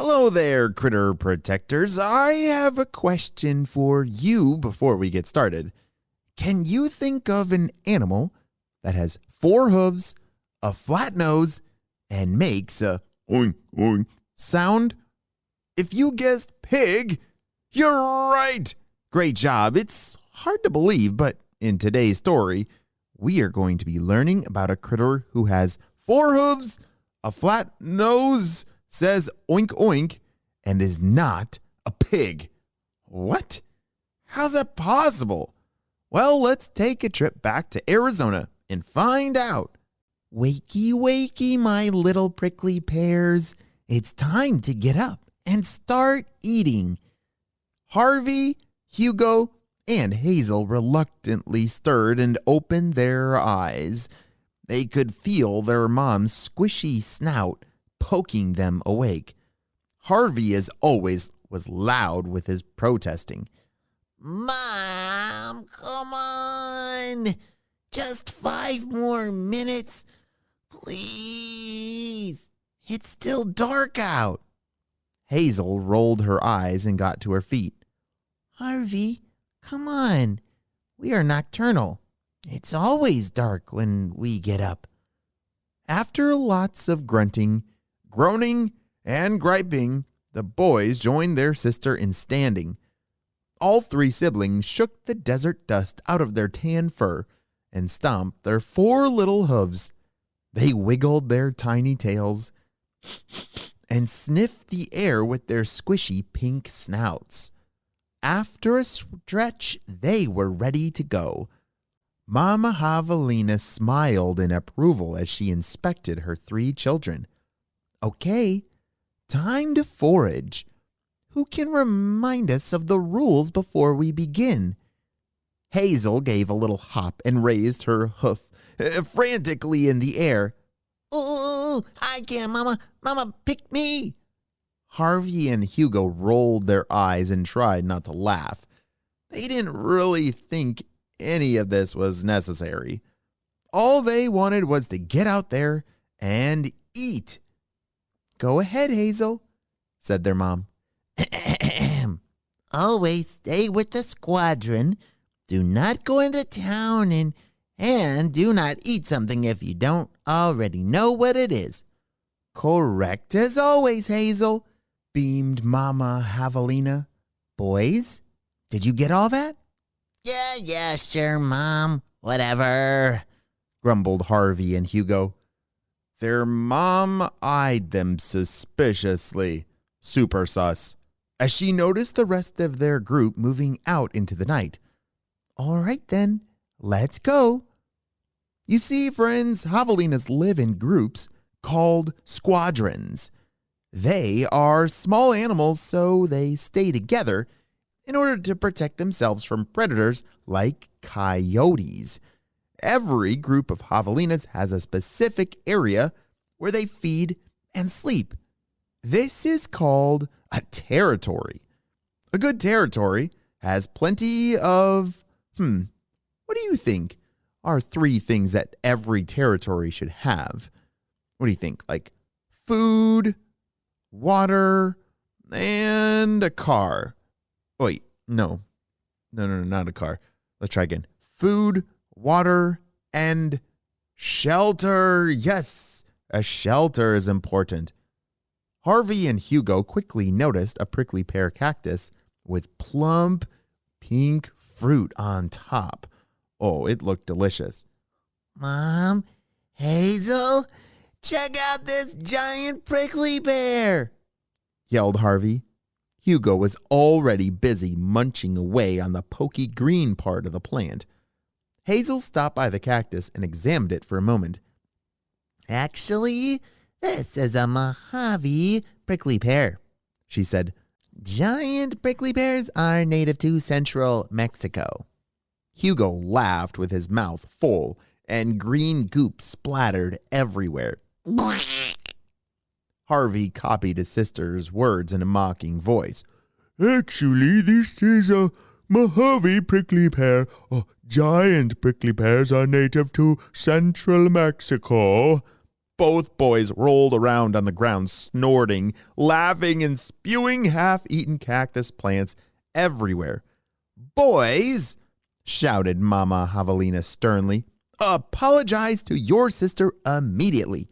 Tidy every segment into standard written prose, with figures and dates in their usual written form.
Hello there, critter protectors. I have a question for you before we get started. Can you think of an animal that has 4 hooves, a flat nose, and makes a oink oink sound? If you guessed pig, you're right. Great job. It's hard to believe, but in today's story, we are going to be learning about a critter who has 4 hooves, a flat nose, says oink oink, and is not a pig. What? How's that possible? Well, let's take a trip back to Arizona and find out. Wakey, wakey, my little prickly pears. It's time to get up and start eating. Harvey, Hugo, and Hazel reluctantly stirred and opened their eyes. They could feel their mom's squishy snout poking them awake. Harvey, as always, was loud with his protesting. Mom, come on! Just 5 more minutes, please. It's still dark out. Hazel rolled her eyes and got to her feet. Harvey, come on. We are nocturnal. It's always dark when we get up. After lots of grunting, groaning, and griping, the boys joined their sister in standing. All 3 siblings shook the desert dust out of their tan fur and stomped their 4 little hooves. They wiggled their tiny tails and sniffed the air with their squishy pink snouts. After a stretch, they were ready to go. Mama Javelina smiled in approval as she inspected her 3 children. Okay, time to forage. Who can remind us of the rules before we begin? Hazel gave a little hop and raised her hoof frantically in the air. Oh, I can, Mama. Mama, pick me. Harvey and Hugo rolled their eyes and tried not to laugh. They didn't really think any of this was necessary. All they wanted was to get out there and eat. Go ahead, Hazel, said their mom. Always stay with the squadron. Do not go into town and do not eat something if you don't already know what it is. Correct as always, Hazel, beamed Mama Javelina. Boys, did you get all that? Yeah, sure, Mom. Whatever, grumbled Harvey and Hugo. Their mom eyed them suspiciously, super sus, as she noticed the rest of their group moving out into the night. All right then, let's go. You see, friends, javelinas live in groups called squadrons. They are small animals, so they stay together in order to protect themselves from predators like coyotes. Every group of javelinas has a specific area where they feed and sleep. This is called a territory. A good territory has plenty of, what do you think are 3 things that every territory should have? What do you think? Like food, water, and a car. Wait, no, not a car. Let's try again. Food, water, and shelter. Yes, a shelter is important. Harvey and Hugo quickly noticed a prickly pear cactus with plump pink fruit on top. Oh, it looked delicious. Mom, Hazel, check out this giant prickly pear, yelled Harvey. Hugo was already busy munching away on the pokey green part of the plant. Hazel stopped by the cactus and examined it for a moment. Actually, this is a Mojave prickly pear, she said. Giant prickly pears are native to central Mexico. Hugo laughed with his mouth full, and green goop splattered everywhere. Harvey copied his sister's words in a mocking voice. Actually, this is a Mojave prickly pear. Giant prickly pears are native to central Mexico. Both boys rolled around on the ground, snorting, laughing, and spewing half-eaten cactus plants everywhere. "Boys," shouted Mama Javelina sternly, "apologize to your sister immediately.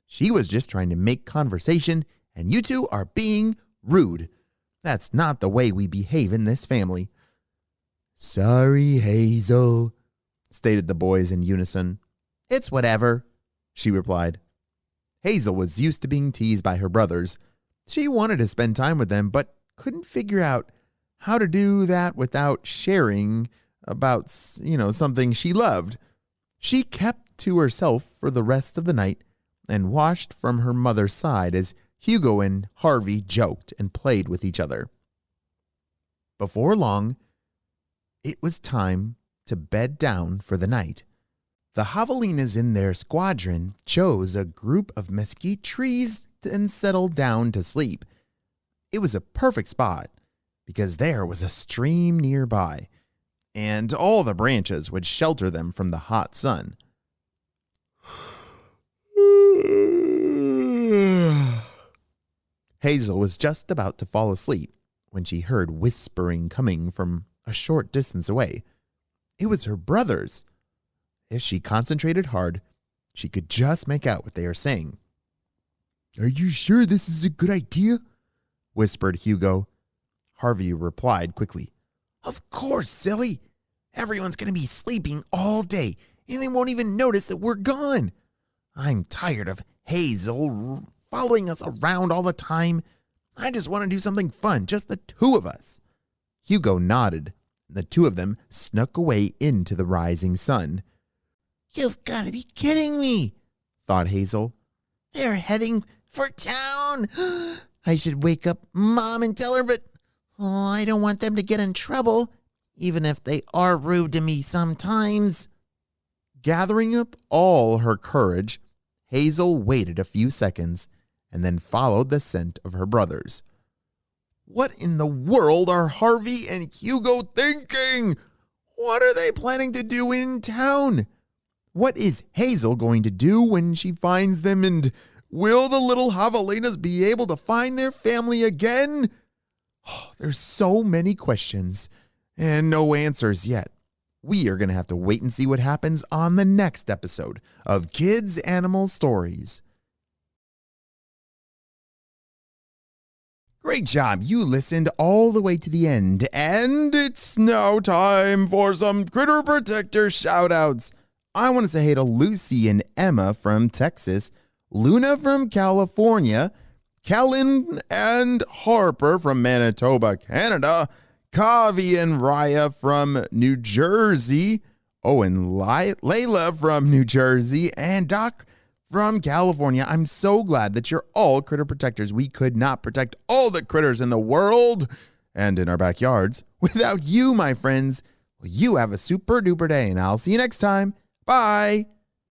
She was just trying to make conversation, and you two are being rude. That's not the way we behave in this family." "Sorry, Hazel," stated the boys in unison. "It's whatever," she replied. Hazel was used to being teased by her brothers. She wanted to spend time with them, but couldn't figure out how to do that without sharing about, something she loved. She kept to herself for the rest of the night and watched from her mother's side as Hugo and Harvey joked and played with each other. Before long, it was time to bed down for the night. The Javelinas in their squadron chose a group of mesquite trees and settled down to sleep. It was a perfect spot because there was a stream nearby, and all the branches would shelter them from the hot sun. Hazel was just about to fall asleep when she heard whispering coming from a short distance away. It was her brothers. If she concentrated hard, she could just make out what they are saying. "Are you sure this is a good idea?" whispered Hugo. Harvey replied quickly, "Of course, silly. Everyone's going to be sleeping all day, and they won't even notice that we're gone. I'm tired of Hazel following us around all the time. I just want to do something fun, just the two of us." Hugo nodded. The two of them snuck away into the rising sun. "You've got to be kidding me," thought Hazel. "They're heading for town. I should wake up Mom and tell her, but I don't want them to get in trouble, even if they are rude to me sometimes." Gathering up all her courage, Hazel waited a few seconds and then followed the scent of her brothers. What in the world are Harvey and Hugo thinking? What are they planning to do in town? What is Hazel going to do when she finds them, and will the little Javelinas be able to find their family again? There's so many questions and no answers yet. We are going to have to wait and see what happens on the next episode of Kids Animal Stories. Great job. You listened all the way to the end. And it's now time for some Critter Protector shout-outs. I want to say hey to Lucy and Emma from Texas, Luna from California, Kellen and Harper from Manitoba, Canada, Kavi and Raya from New Jersey, and Layla from New Jersey, and Doc from California. I'm so glad that you're all critter protectors. We could not protect all the critters in the world and in our backyards without you, my friends. Well, you have a super duper day, and I'll see you next time. Bye.